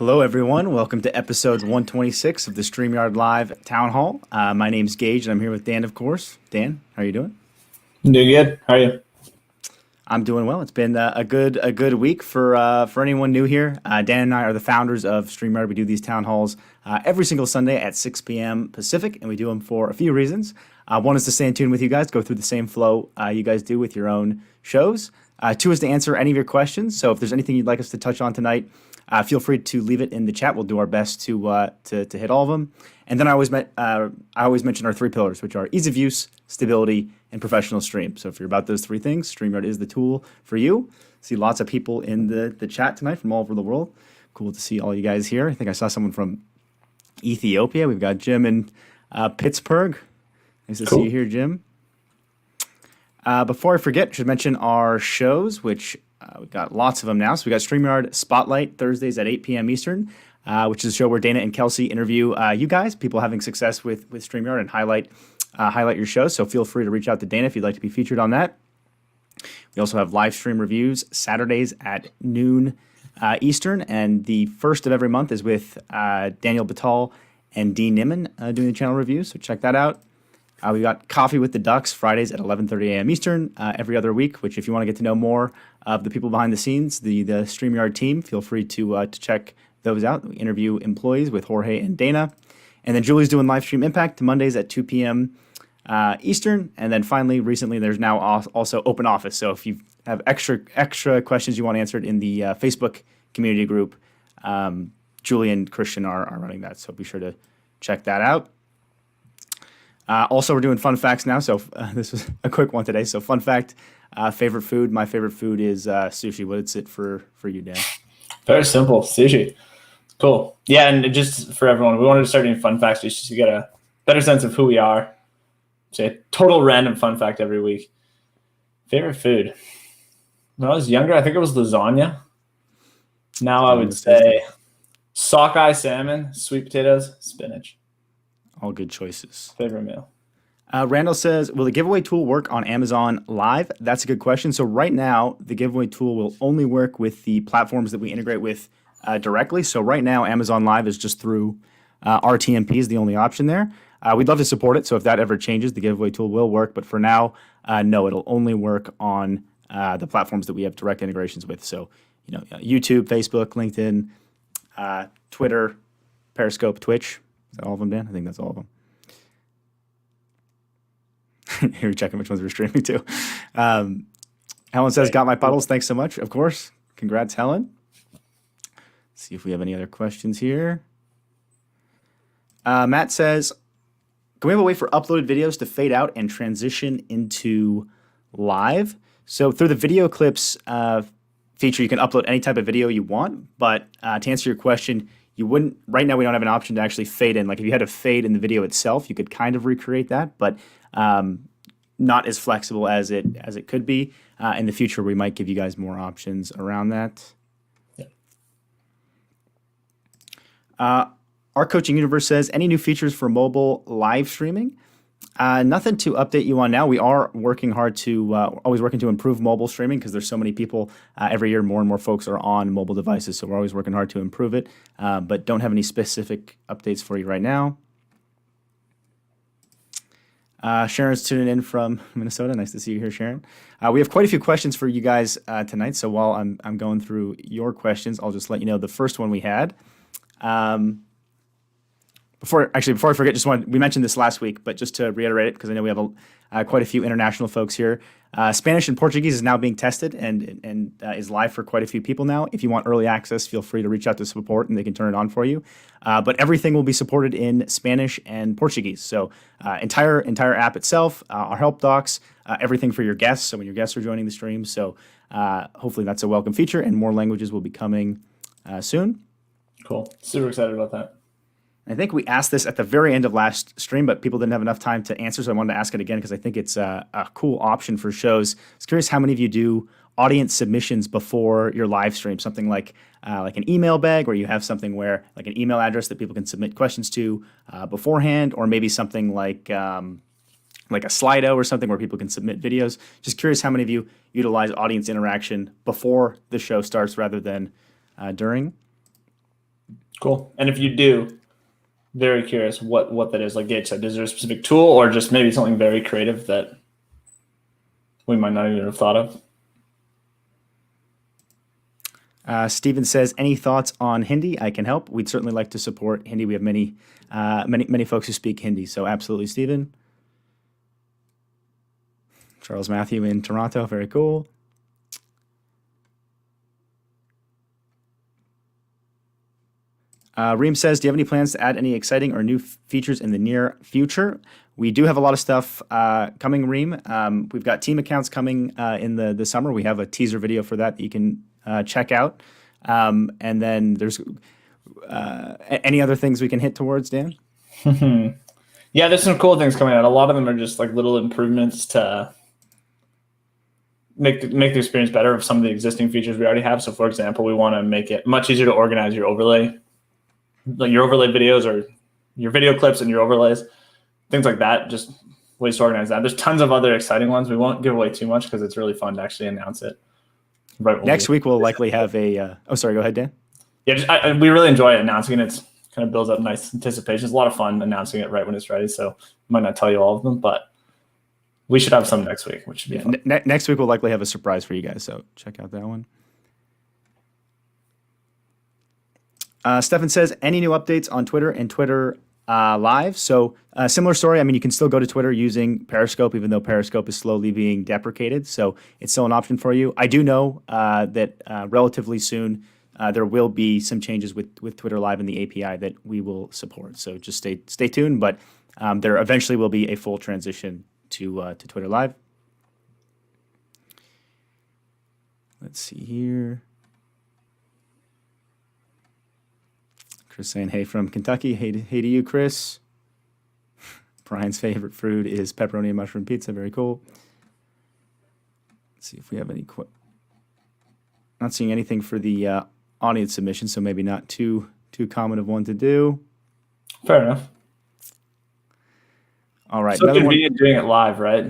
Hello, everyone. Welcome to episode 126 of the StreamYard Live Town Hall. My name's Geige, and I'm here with Dan, of course. Dan, how are you doing? I'm doing good. How are you? I'm doing well. It's been a good week for anyone new here. Dan and I are the founders of StreamYard. We do these town halls every single Sunday at 6 p.m. Pacific, and we do them for a few reasons. One is to stay in tune with you guys, go through the same flow you guys do with your own shows. Two is to answer any of your questions. So if there's anything you'd like us to touch on tonight, feel free to leave it in the chat. We'll do our best to hit all of them. And then I always mention our three pillars, which are ease of use, stability, and professional stream. So if you're about those three things, StreamYard is the tool for you. See lots of people in the chat tonight from all over the world. Cool to see all you guys here. I think I saw someone from Ethiopia. We've got Jim in Pittsburgh. Nice to see you here, Jim. Before I forget, I should mention our shows, which we've got lots of them now. So we got StreamYard Spotlight Thursdays at 8 p.m. Eastern, which is a show where Dana and Kelsey interview you guys, people having success with StreamYard, and highlight your shows. So feel free to reach out to Dana if you'd like to be featured on that. We also have live stream reviews Saturdays at noon Eastern, and the first of every month is with Daniel Batal and Dean Nimmin doing the channel reviews. So check that out. We got Coffee with the Ducks Fridays at 11:30 a.m. Eastern every other week, which if you want to get to know more of the people behind the scenes, the StreamYard team, feel free to check those out. We interview employees with Jorge and Dana. And then Julie's doing Live Stream Impact Mondays at 2 p.m. Eastern. And then finally, recently, there's now also Open Office. So if you have extra questions you want answered in the Facebook community group, Julie and Christian are running that. So be sure to check that out. Also, we're doing fun facts now, so this was a quick one today. So fun fact, favorite food. My favorite food is sushi. What is it for you, Dan? Very simple, sushi. Cool. Yeah, and just for everyone, we wanted to start doing fun facts just to get a better sense of who we are. Say a total random fun fact every week. Favorite food. When I was younger, I think it was lasagna. Now I would say sockeye salmon, sweet potatoes, spinach. All good choices. Favorite meal. Randall says, will the giveaway tool work on Amazon Live? That's a good question. So right now, the giveaway tool will only work with the platforms that we integrate with directly. So right now, Amazon Live is just through RTMP is the only option there. We'd love to support it. So if that ever changes, the giveaway tool will work. But for now, no, it'll only work on the platforms that we have direct integrations with. So, YouTube, Facebook, LinkedIn, Twitter, Periscope, Twitch. Is that all of them, Dan? I think that's all of them. Here, checking which ones we're streaming to. Helen says, got my puddles. Thanks so much. Of course. Congrats, Helen. Let's see if we have any other questions here. Matt says, can we have a way for uploaded videos to fade out and transition into live? So through the video clips feature, you can upload any type of video you want. But to answer your question, you wouldn't, right now we don't have an option to actually fade in. Like if you had a fade in the video itself, you could kind of recreate that, but not as flexible as it could be. In the future, we might give you guys more options around that. Yeah. Our Coaching Universe says, any new features for mobile live streaming? Nothing to update you on now. We are working hard to, always working to improve mobile streaming because there's so many people every year, more and more folks are on mobile devices. So we're always working hard to improve it, but don't have any specific updates for you right now. Sharon's tuning in from Minnesota. Nice to see you here, Sharon. We have quite a few questions for you guys tonight. So while I'm going through your questions, I'll just let you know the first one we had. Before I forget, we mentioned this last week, but just to reiterate it, because I know we have quite a few international folks here. Spanish and Portuguese is now being tested and is live for quite a few people now. If you want early access, feel free to reach out to support and they can turn it on for you. But everything will be supported in Spanish and Portuguese. So entire app itself, our help docs, everything for your guests. So when your guests are joining the stream. So hopefully that's a welcome feature and more languages will be coming soon. Cool. Super excited about that. I think we asked this at the very end of last stream, but people didn't have enough time to answer, so I wanted to ask it again because I think it's a cool option for shows. I was curious how many of you do audience submissions before your live stream, something like an email bag, where you have something where like an email address that people can submit questions to beforehand, or maybe something like a Slido or something where people can submit videos. Just curious how many of you utilize audience interaction before the show starts rather than during. Cool. And if you do, very curious what that is. Like Gage said, is there a specific tool or just maybe something very creative that we might not even have thought of? Steven says, any thoughts on Hindi? I can help. We'd certainly like to support Hindi. We have many folks who speak Hindi, so absolutely, Steven. Charles Matthew in Toronto, very cool. Reem says, do you have any plans to add any exciting or new features in the near future? We do have a lot of stuff coming, Reem. We've got team accounts coming in the summer. We have a teaser video for that you can check out. And then there's any other things we can hit towards, Dan? Yeah, there's some cool things coming out. A lot of them are just like little improvements to make the experience better of some of the existing features we already have. So for example, we want to make it much easier to organize your overlay, like your overlay videos or your video clips and your overlays, things like that. Just ways to organize that. There's tons of other exciting ones. We won't give away too much because it's really fun to actually announce it. Right. Next week we'll likely have a. Oh, sorry. Go ahead, Dan. Yeah, we really enjoy announcing it. It's kind of builds up nice anticipation. It's a lot of fun announcing it right when it's ready. So I might not tell you all of them, but we should have some next week, which should be fun. Next week we'll likely have a surprise for you guys. So check out that one. Stefan says, any new updates on Twitter and Twitter Live? So similar story. I mean, you can still go to Twitter using Periscope, even though Periscope is slowly being deprecated. So it's still an option for you. I do know that relatively soon there will be some changes with Twitter Live and the API that we will support. So just stay tuned. But there eventually will be a full transition to Twitter Live. Let's see here. Chris saying, hey, from Kentucky. Hey to you, Chris. Brian's favorite fruit is pepperoni and mushroom pizza. Very cool. Let's see if we have any. Not seeing anything for the audience submission, so maybe not too common of one to do. Fair enough. All right. So convenient doing it live, right?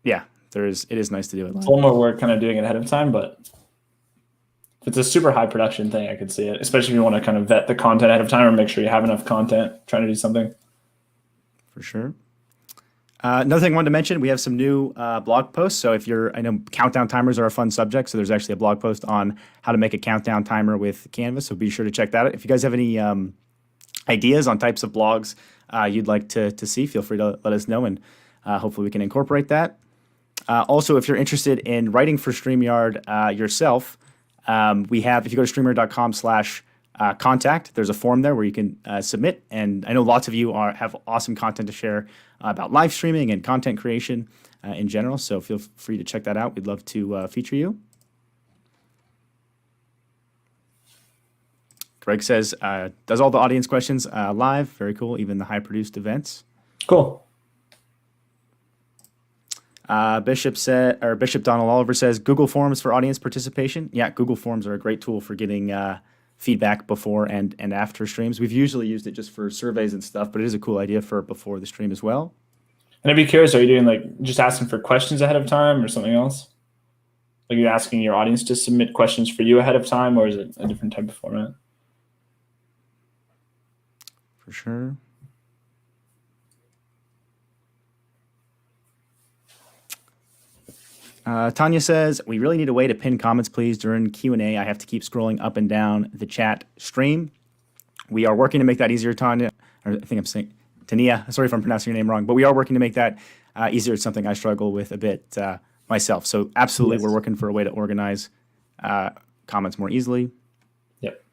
Yeah, it is nice to do it live. It's a little more work kind of doing it ahead of time, but if it's a super high production thing, I could see it, especially if you want to kind of vet the content ahead of time or make sure you have enough content trying to do something. For sure. Another thing I wanted to mention, we have some new blog posts. So I know countdown timers are a fun subject. So there's actually a blog post on how to make a countdown timer with Canva. So be sure to check that out. If you guys have any ideas on types of blogs you'd like to see, feel free to let us know, and hopefully we can incorporate that. Also, if you're interested in writing for StreamYard yourself, we have, if you go to streamyard.com/contact, there's a form there where you can submit. And I know lots of you have awesome content to share about live streaming and content creation in general. So feel free to check that out. We'd love to feature you. Greg says, does all the audience questions live. Very cool. Even the high produced events. Cool. Bishop Donald Oliver says, Google Forms for audience participation. Yeah, Google Forms are a great tool for getting feedback before and after streams. We've usually used it just for surveys and stuff, but it is a cool idea for before the stream as well. And I'd be curious, are you doing like just asking for questions ahead of time or something else? Like you're asking your audience to submit questions for you ahead of time, or is it a different type of format? For sure. Tanya says, we really need a way to pin comments, please, during Q&A. I have to keep scrolling up and down the chat stream. We are working to make that easier, Tanya. Or I think I'm saying Tania. Sorry if I'm pronouncing your name wrong, but we are working to make that easier. It's something I struggle with a bit myself. So absolutely, yes. We're working for a way to organize comments more easily. Yep.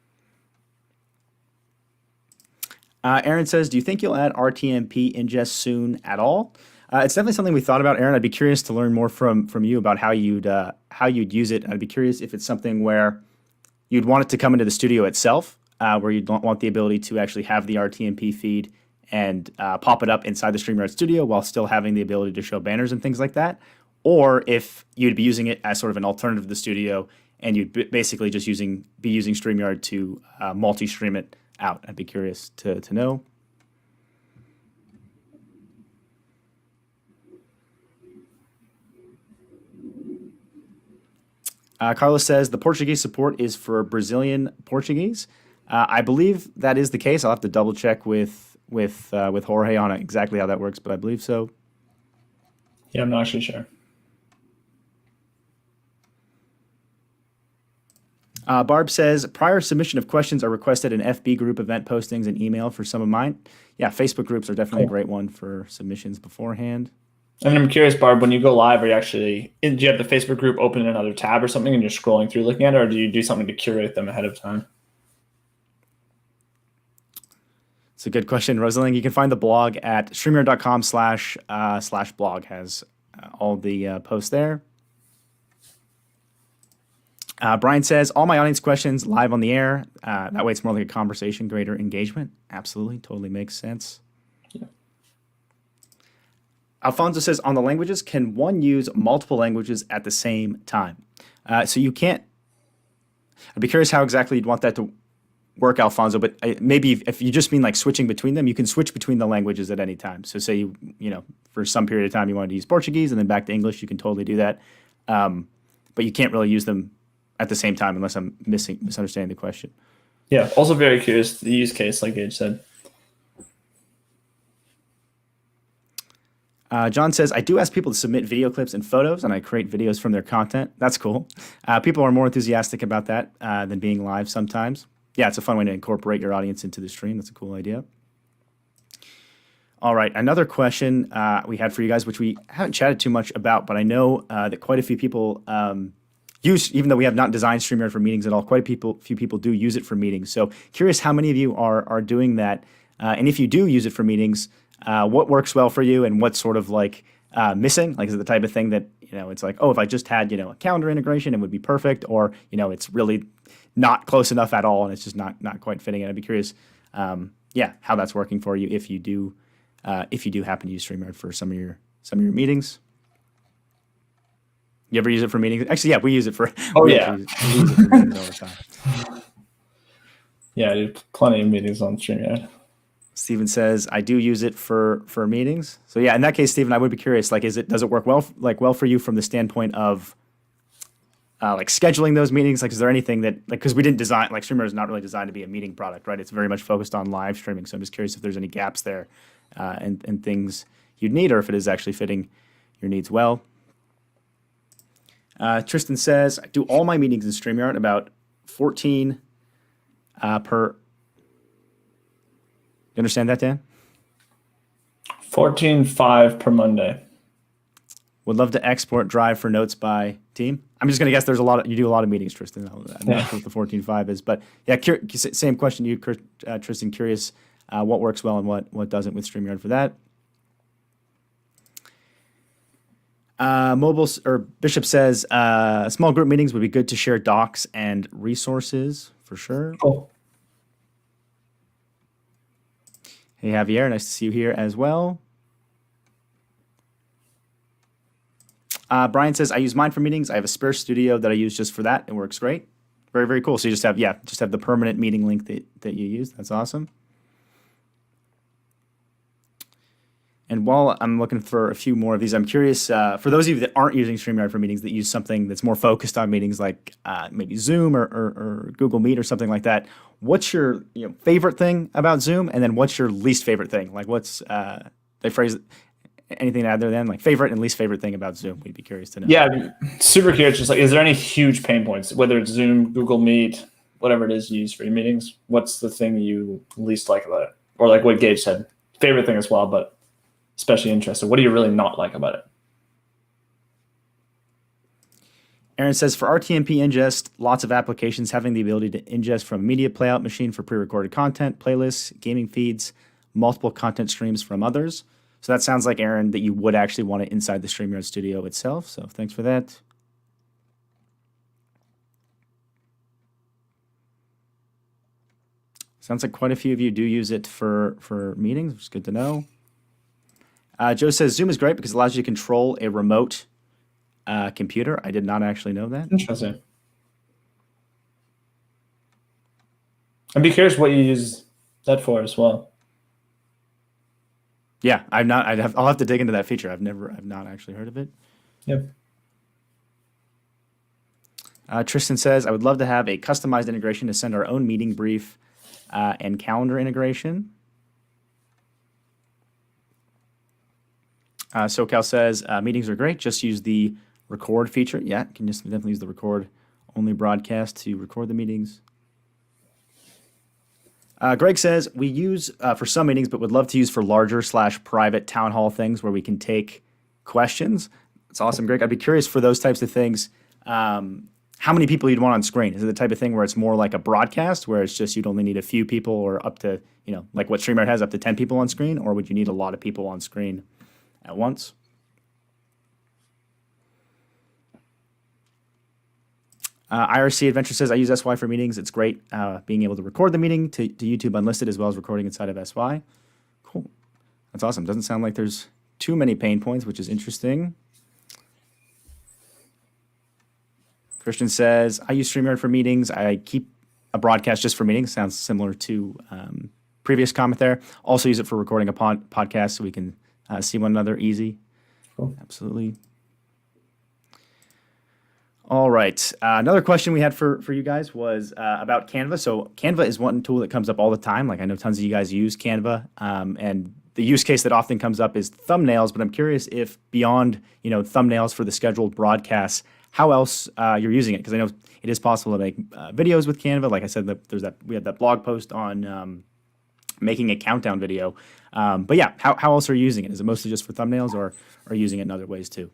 Aaron says, do you think you'll add RTMP ingest soon at all? It's definitely something we thought about, Aaron. I'd be curious to learn more from you about how you'd use it. I'd be curious if it's something where you'd want it to come into the studio itself, where you don't want the ability to actually have the RTMP feed and pop it up inside the StreamYard studio while still having the ability to show banners and things like that, or if you'd be using it as sort of an alternative to the studio and you'd basically just be using StreamYard to multi-stream it out. I'd be curious to know. Carlos says, the Portuguese support is for Brazilian Portuguese. I believe that is the case. I'll have to double check with Jorge on exactly how that works, but I believe so. Yeah, I'm not actually sure. Barb says, prior submission of questions are requested in FB group event postings and email for some of mine. Yeah, Facebook groups are definitely a great one for submissions beforehand. And I'm curious, Barb, when you go live, are you actually, do you have the Facebook group open in another tab or something and you're scrolling through looking at it, or do you do something to curate them ahead of time? It's a good question, Rosalind. You can find the blog at StreamYard.com/blog has all the posts there. Brian says, all my audience questions live on the air. That way it's more like a conversation, greater engagement. Absolutely. Totally makes sense. Yeah. Alfonso says, on the languages, can one use multiple languages at the same time? So you can't. I'd be curious how exactly you'd want that to work, Alfonso, but maybe if you just mean like switching between them, you can switch between the languages at any time. So say for some period of time you wanted to use Portuguese and then back to English, you can totally do that. But you can't really use them at the same time unless I'm misunderstanding the question. Yeah, also very curious, the use case, like Geige said. John says, I do ask people to submit video clips and photos, and I create videos from their content. That's cool. People are more enthusiastic about that than being live sometimes. Yeah, it's a fun way to incorporate your audience into the stream. That's a cool idea. All right, another question we had for you guys, which we haven't chatted too much about, but I know that quite a few people use, even though we have not designed StreamYard for meetings at all, quite a few people do use it for meetings. So curious how many of you are doing that. And if you do use it for meetings, what works well for you and what's sort of like missing? Like, is it the type of thing that, it's like, oh, if I just had, a calendar integration, it would be perfect, or, it's really not close enough at all and it's just not quite fitting in. I'd be curious, how that's working for you if you do happen to use StreamYard for some of your meetings. You ever use it for meetings? Actually, yeah, we use it for. Oh, we yeah. use it for meetings all the time. Yeah, I do plenty of meetings on StreamYard. Steven says, I do use it for meetings. So yeah, in that case, Steven, I would be curious, like, does it work well for you from the standpoint of like scheduling those meetings? Like, is there anything that, like, because we didn't design, like, StreamYard is not really designed to be a meeting product, right? It's very much focused on live streaming. So I'm just curious if there's any gaps there and things you'd need, or if it is actually fitting your needs well. Tristan says, I do all my meetings in StreamYard, about 14 per. You understand that, Dan? 14.5 per Monday. Would love to export drive for notes by team. I'm just going to guess you do a lot of meetings, Tristan. I'm not sure what the 14.5 is, but yeah, same question to you, Tristan. Curious what works well and what doesn't with StreamYard for that. Mobile or Bishop says small group meetings would be good to share docs and resources for sure. Cool. Hey Javier, nice to see you here as well. Brian says I use mine for meetings. I have a spare studio that I use just for that. It works great. Very, very cool. So you just have the permanent meeting link that you use. That's awesome. And while I'm looking for a few more of these, I'm curious, for those of you that aren't using StreamYard for meetings, that use something that's more focused on meetings like maybe Zoom or Google Meet or something like that, what's your favorite thing about Zoom? And then what's your least favorite thing? Like what's, they phrase anything to add there then? Like favorite and least favorite thing about Zoom? We'd be curious to know. Yeah, super curious. Just like, is there any huge pain points, whether it's Zoom, Google Meet, whatever it is you use for your meetings? What's the thing you least like about it? Or like what Geige said, favorite thing as well, but especially interested. What do you really not like about it? Aaron says, for RTMP ingest, lots of applications having the ability to ingest from a media playout machine for pre-recorded content, playlists, gaming feeds, multiple content streams from others. So that sounds like, Aaron, that you would actually want it inside the StreamYard studio itself. So thanks for that. Sounds like quite a few of you do use it for meetings, which is good to know. Joe says Zoom is great because it allows you to control a remote computer. I did not actually know that. Interesting. I'd be curious what you use that for as well. Yeah, I'll have to dig into that feature. I've not actually heard of it. Yep. Tristan says, I would love to have a customized integration to send our own meeting brief and calendar integration. SoCal says, meetings are great. Just use the record feature. Yeah, you can just definitely use the record only broadcast to record the meetings. Greg says, we use for some meetings, but would love to use for larger / private town hall things where we can take questions. It's awesome, Greg. I'd be curious for those types of things, how many people you'd want on screen. Is it the type of thing where it's more like a broadcast, where it's just you'd only need a few people, or up to, like what StreamYard has, up to 10 people on screen, or would you need a lot of people on screen at once? IRC Adventure says, I use SY for meetings. It's great being able to record the meeting to YouTube unlisted, as well as recording inside of SY. Cool. That's awesome. Doesn't sound like there's too many pain points, which is interesting. Christian says, I use StreamYard for meetings. I keep a broadcast just for meetings. Sounds similar to previous comment there. Also use it for recording a podcast so we can see one another easy. Cool. Absolutely. All right. Another question we had for you guys was about Canva. So Canva is one tool that comes up all the time. Like, I know tons of you guys use Canva, and the use case that often comes up is thumbnails. But I'm curious if beyond thumbnails for the scheduled broadcasts, how else you're using it, because I know it is possible to make videos with Canva. Like I said, we had that blog post on making a countdown video. But yeah, how else are you using it? Is it mostly just for thumbnails, or are you using it in other ways too?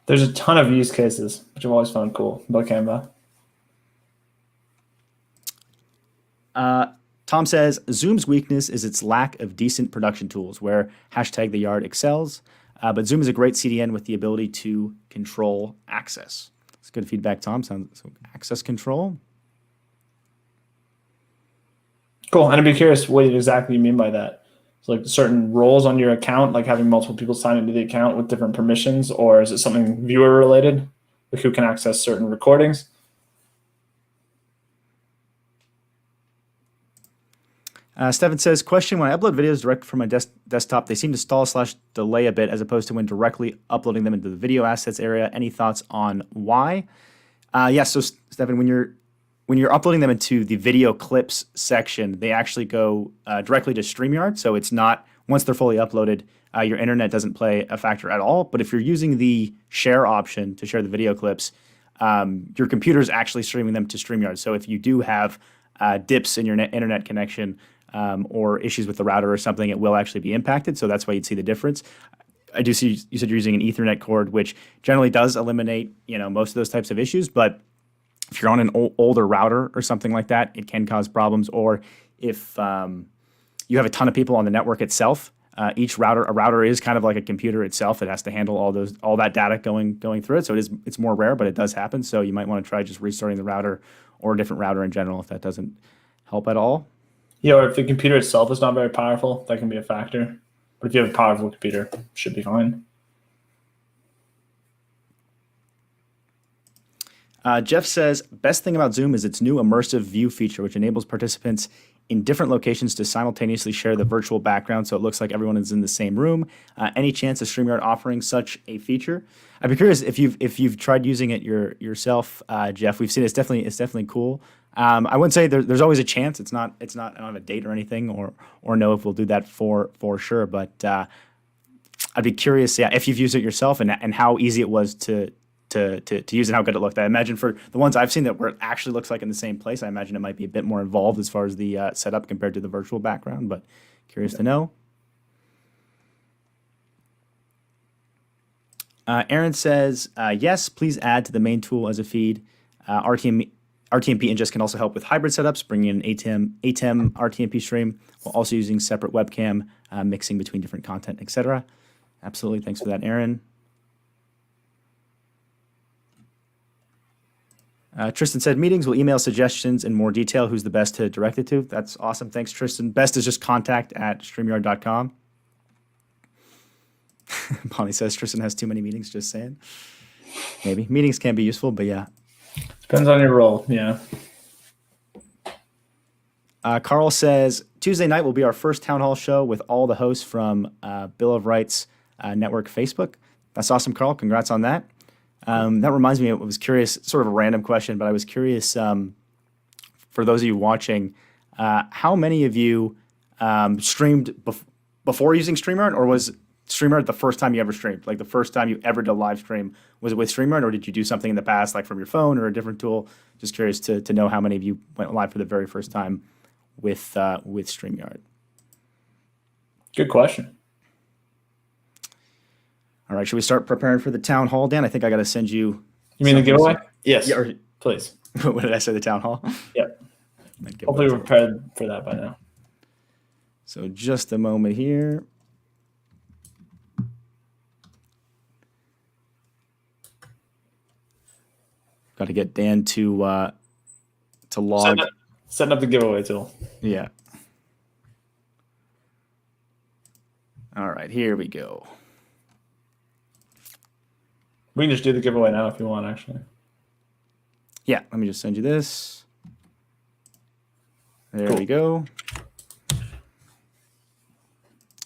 There's a ton of use cases, which I've always found cool about Canva. Tom says, Zoom's weakness is its lack of decent production tools, where #the yard excels. But Zoom is a great CDN with the ability to control access. That's good feedback, Tom. So access control. Cool. And I'd be curious what exactly you mean by that. So like certain roles on your account, like having multiple people sign into the account with different permissions, or is it something viewer related, like who can access certain recordings? Stefan says, question, when I upload videos direct from my desktop, they seem to stall / delay a bit as opposed to when directly uploading them into the video assets area. Any thoughts on why? So Stefan, when you're uploading them into the video clips section, they actually go directly to StreamYard. So it's not, once they're fully uploaded, your internet doesn't play a factor at all. But if you're using the share option to share the video clips, your computer is actually streaming them to StreamYard. So if you do have dips in your internet connection or issues with the router or something, it will actually be impacted. So that's why you'd see the difference. I do see you said you're using an Ethernet cord, which generally does eliminate most of those types of issues. But if you're on an older router or something like that, it can cause problems. Or if you have a ton of people on the network itself, a router is kind of like a computer itself. It has to handle all that data going through it. So it's more rare, but it does happen. So you might want to try just restarting the router or a different router in general if that doesn't help at all. Yeah, or if the computer itself is not very powerful, that can be a factor. But if you have a powerful computer, it should be fine. Jeff says, best thing about Zoom is its new immersive view feature, which enables participants in different locations to simultaneously share the virtual background, so it looks like everyone is in the same room. Any chance of StreamYard offering such a feature? I'd be curious if you've tried using it yourself, Jeff. We've seen it's definitely cool. I wouldn't say there's always a chance. It's not. I don't have a date or anything, or know if we'll do that for sure. But I'd be curious, if you've used it yourself and how easy it was to use and how good it looked. I imagine for the ones I've seen that where it actually looks like in the same place, I imagine it might be a bit more involved as far as the setup compared to the virtual background, but curious to know. Aaron says, yes, please add to the main tool as a feed. RTMP ingest can also help with hybrid setups, bringing in ATEM RTMP stream while also using separate webcam, mixing between different content, etc. Absolutely. Thanks for that, Aaron. Tristan said, meetings will email suggestions in more detail. Who's the best to direct it to? That's awesome. Thanks, Tristan. Best is just contact@streamyard.com. Bonnie says, Tristan has too many meetings, just saying. Maybe. Meetings can be useful, but yeah. Depends on your role, yeah. Carl says, Tuesday night will be our first town hall show with all the hosts from Bill of Rights Network Facebook. That's awesome, Carl. Congrats on that. That reminds me, I was curious, sort of a random question, but I was curious for for those of you watching, how many of you streamed before using StreamYard, or was StreamYard the first time you ever streamed? Like the first time you ever did a live stream, was it with StreamYard, or did you do something in the past, like from your phone or a different tool? Just curious to know how many of you went live for the very first time with StreamYard. Good question. All right, should we start preparing for the town hall, Dan? I think I got to send you. You mean the giveaway? Yes. Yeah, Please. what did I say? The town hall? Yep. Hopefully we're prepared for that by now. So just a moment here. Got to get Dan to log. Setting up the giveaway tool. Yeah. All right, here we go. We can just do the giveaway now if you want, actually. Yeah, let me just send you this. There Cool. we go.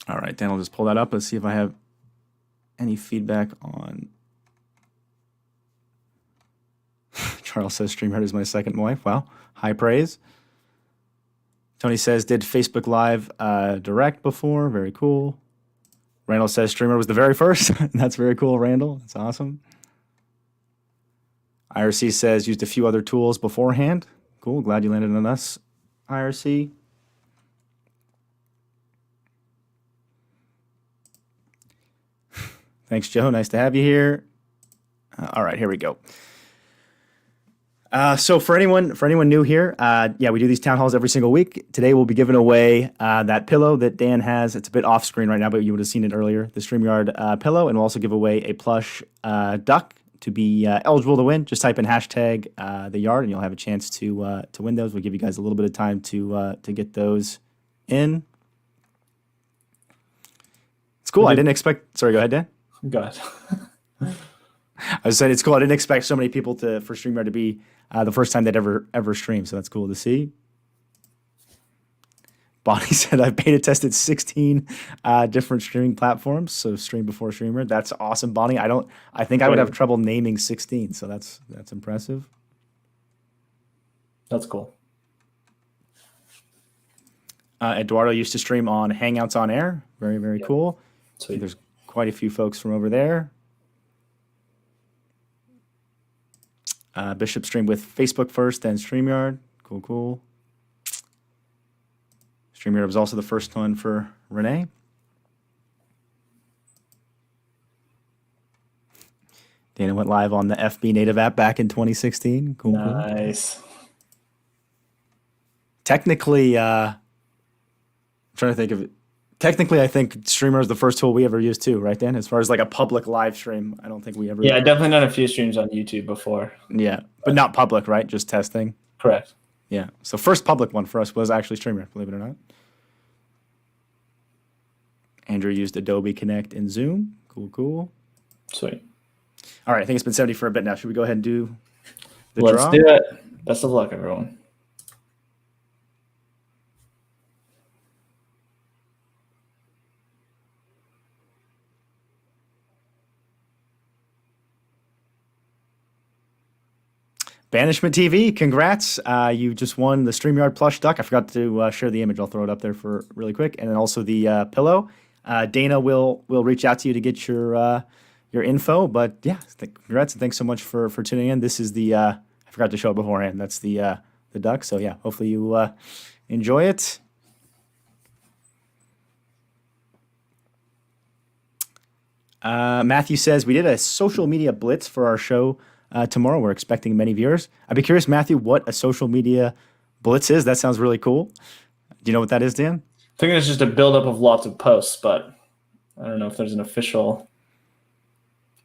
All right, Dan, I'll just pull that up. Let's see if I have any feedback on. Charles says StreamYard is my second wife. Wow, high praise. Tony says, did Facebook Live direct before? Very cool. Randall says StreamYard was the very first. That's very cool, Randall. That's awesome. IRC says used a few other tools beforehand. Cool. Glad you landed on us, IRC. Thanks, Joe. Nice to have you here. All right, here we go. So for anyone new here, yeah, we do these town halls every single week. Today we'll be giving away that pillow that Dan has. It's a bit off screen right now, but you would have seen it earlier, the StreamYard pillow, and we'll also give away a plush duck to be eligible to win. Just type in hashtag the yard, and you'll have a chance to win those. We'll give you guys a little bit of time to get those in. It's cool. I didn't expect. Sorry, go ahead, Dan. Go ahead. I was saying it's cool. I didn't expect so many people for StreamYard to be the first time they'd ever stream, so that's cool to see. Bonnie said I've beta tested 16 different streaming platforms, so stream before StreamYard. That's awesome, Bonnie. I think I would have trouble naming 16, so that's impressive. That's cool. Eduardo used to stream on Hangouts on Air. Very, very cool. Sweet. There's quite a few folks from over there. Bishop streamed with Facebook first, then StreamYard. Cool. StreamYard was also the first one for Renee. Dana went live on the FB native app back in 2016. Cool. Nice. Technically, I'm trying to think of it. Technically, I think StreamYard is the first tool we ever used too, right, Dan? As far as like a public live stream, I don't think we ever. Yeah, definitely done a few streams on YouTube before. Yeah, but not public, right? Just testing. Correct. Yeah. So first public one for us was actually StreamYard, believe it or not. Andrew used Adobe Connect and Zoom. Cool. Sweet. All right, I think it's been 70 for a bit now. Should we go ahead and do the Let's draw? do it. Best of luck, everyone. Banishment TV, congrats. You just won the StreamYard plush duck. I forgot to share the image. I'll throw it up there for really quick. And then also the pillow. Dana will reach out to you to get your info. But yeah, congrats and thanks so much for tuning in. This is the, I forgot to show it beforehand. That's the duck. So yeah, hopefully you enjoy it. Matthew says, we did a social media blitz for our show tomorrow. We're expecting many viewers. I'd be curious, Matthew, what a social media blitz is. That sounds really cool. Do you know what that is, Dan? I think it's just a buildup of lots of posts, but I don't know if there's an official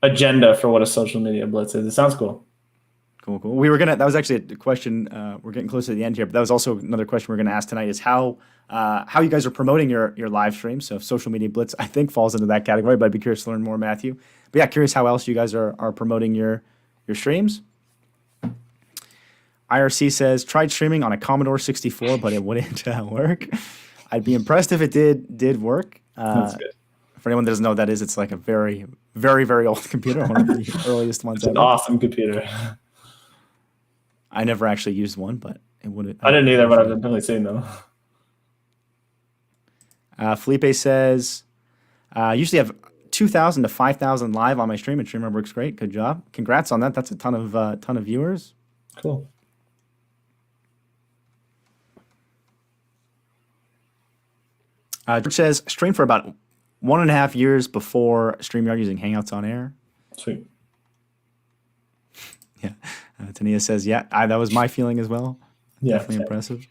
agenda for what a social media blitz is. It sounds cool. Cool. That was actually a question. We're getting close to the end here, but that was also another question we're going to ask tonight is how you guys are promoting your live stream. So social media blitz, I think, falls into that category, but I'd be curious to learn more, Matthew. But yeah, curious how else you guys are promoting your streams. IRC says, tried streaming on a Commodore 64, but it wouldn't work. I'd be impressed if it did work. That's good. For anyone that doesn't know what that is, it's like a very, very, very old computer, one of the earliest ones It's an ever. awesome computer. I never actually used one, but it I didn't either, but I've definitely seen them. Felipe says, usually have 2,000 to 5,000 live on my stream, and StreamYard works great. Good job. Congrats on that. That's a ton of viewers. Cool. George says, stream for about 1.5 years before StreamYard using Hangouts on air. Sweet. Yeah. Tania says, yeah, that was my feeling as well. Yeah, Definitely same. impressive.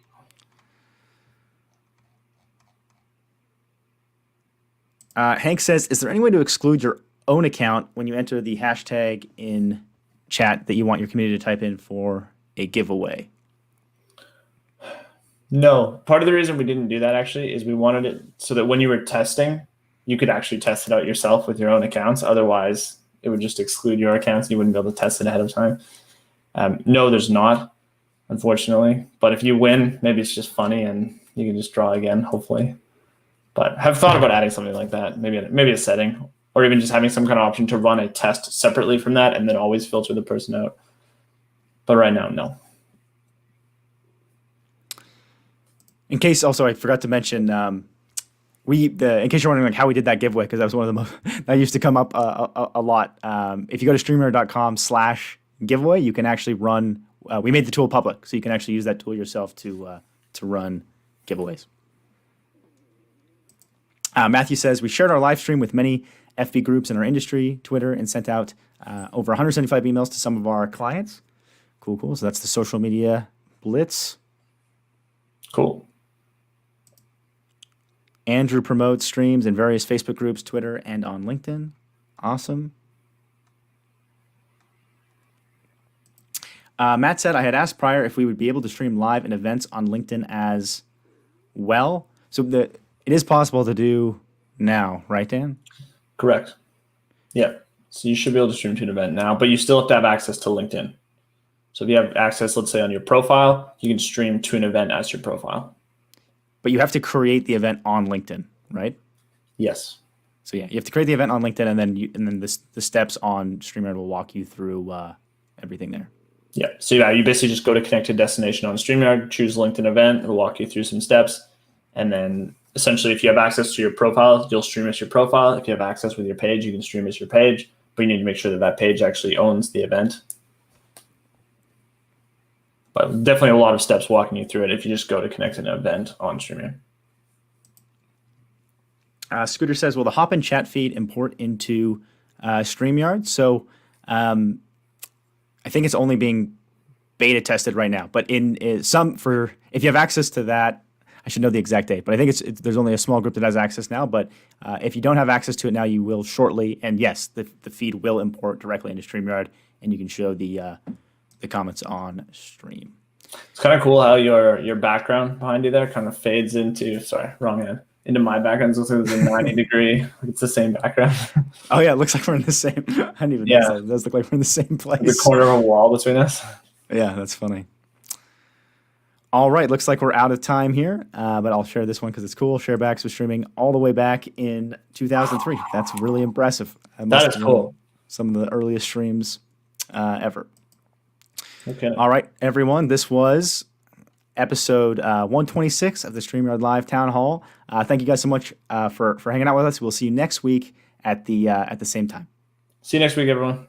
Hank says, is there any way to exclude your own account when you enter the hashtag in chat that you want your community to type in for a giveaway? No. Part of the reason we didn't do that actually is we wanted it so that when you were testing, you could actually test it out yourself with your own accounts. Otherwise, it would just exclude your accounts and you wouldn't be able to test it ahead of time. No, there's not, unfortunately. But if you win, maybe it's just funny and you can just draw again, hopefully. But have thought about adding something like that, maybe a setting, or even just having some kind of option to run a test separately from that and then always filter the person out. But right now, no. In case also I forgot to mention, in case you're wondering like how we did that giveaway, because that was one of the most that used to come up a lot. If you go to streamyard.com/giveaway, you can actually run. We made the tool public, so you can actually use that tool yourself to run giveaways. Matthew says, we shared our live stream with many FB groups in our industry, Twitter, and sent out over 175 emails to some of our clients. Cool. So that's the social media blitz. Cool. Andrew promotes streams in various Facebook groups, Twitter, and on LinkedIn. Awesome. Matt said, I had asked prior if we would be able to stream live and events on LinkedIn as well. So it is possible to do now, right, Dan? Correct. Yeah. So you should be able to stream to an event now, but you still have to have access to LinkedIn. So if you have access, let's say on your profile, you can stream to an event as your profile. But you have to create the event on LinkedIn, right? Yes. So yeah, you have to create the event on LinkedIn, and then the steps on StreamYard will walk you through everything there. Yeah. So yeah, you basically just go to connected destination on StreamYard, choose LinkedIn event, it'll walk you through some steps, and then essentially if you have access to your profile, you'll stream as your profile. If you have access with your page, you can stream as your page, but you need to make sure that that page actually owns the event. But definitely a lot of steps walking you through it if you just go to connect an event on StreamYard. Scooter says, will the hop-in chat feed import into StreamYard? So I think it's only being beta tested right now. But if you have access to that, I should know the exact date, but I think there's only a small group that has access now. But if you don't have access to it now, you will shortly. And yes, the feed will import directly into StreamYard, and you can show the comments on stream. It's kind of cool how your background behind you there kind of fades into, sorry, wrong hand, into my background. So it's a 90 degree, it's the same background. Oh yeah, it looks like we're in the same, I didn't even notice that. It does look like we're in the same place. The corner of a wall between us. Yeah, that's funny. All right, looks like we're out of time here, but I'll share this one because it's cool. Sharebacks was streaming all the way back in 2003. That's really impressive. That is cool. Some of the earliest streams ever. Okay. All right, everyone. This was episode 126 of the StreamYard Live Town Hall. Thank you guys so much for hanging out with us. We'll see you next week at the same time. See you next week, everyone.